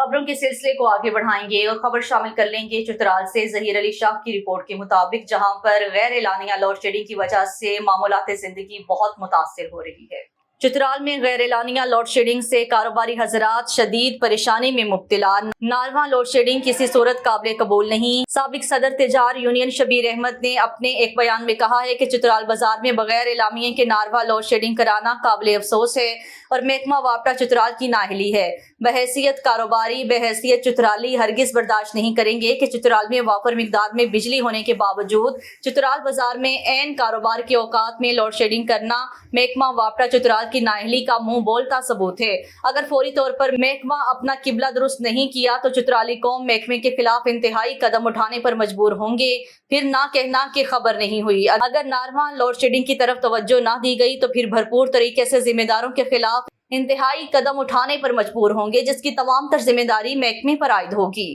खबरों के सिलसिले को आगे बढ़ाएंगे और खबर शामिल कर लेंगे चित्राल से। जहीर अली शाह की रिपोर्ट के मुताबिक जहां पर गैर एलानिया लोड शेडिंग की वजह से मामूलात जिंदगी बहुत मुतासिर हो रही है, चित्राल में गैर एलानिया लोड शेडिंग से कारोबारी हजरात शदीद परेशानी में मुब्तला। नारवा लोड शेडिंग किसी सूरत काबिल कबूल नहीं। साबिक सदर तिजार यूनियन शबीर अहमद ने अपने एक बयान में कहा है कि चित्राल बाजार में बगैर एलामिये के नारवा लोड शेडिंग कराना काबिल अफसोस है और महकमा वापडा चित्राल की नाअहली है। बहैसियत कारोबारी, बहैसियत चित्राली हरगिज बर्दाश्त नहीं करेंगे कि चित्राल में वाफर मिकदार में बिजली होने के बावजूद चित्राल बाजार में ऐन कारोबार के औकात में लोड शेडिंग करना महकमा वापडा चित्राल की नाअहली का मुंह बोलता सबूत है। अगर फौरी तौर पर महकमा अपना किबला दुरुस्त नहीं किया तो चित्राली कौम महकमे के खिलाफ इंतहाई कदम उठाने पर मजबूर होंगे। फिर ना कहना कि खबर नहीं हुई। अगर नारवा लोड शेडिंग की तरफ तवज्जो ना दी गई तो फिर भरपूर तरीके से जिम्मेदारों के खिलाफ इंतहाई कदम उठाने पर मजबूर होंगे, जिसकी तमाम तर जिम्मेदारी महकमे पर आयद होगी।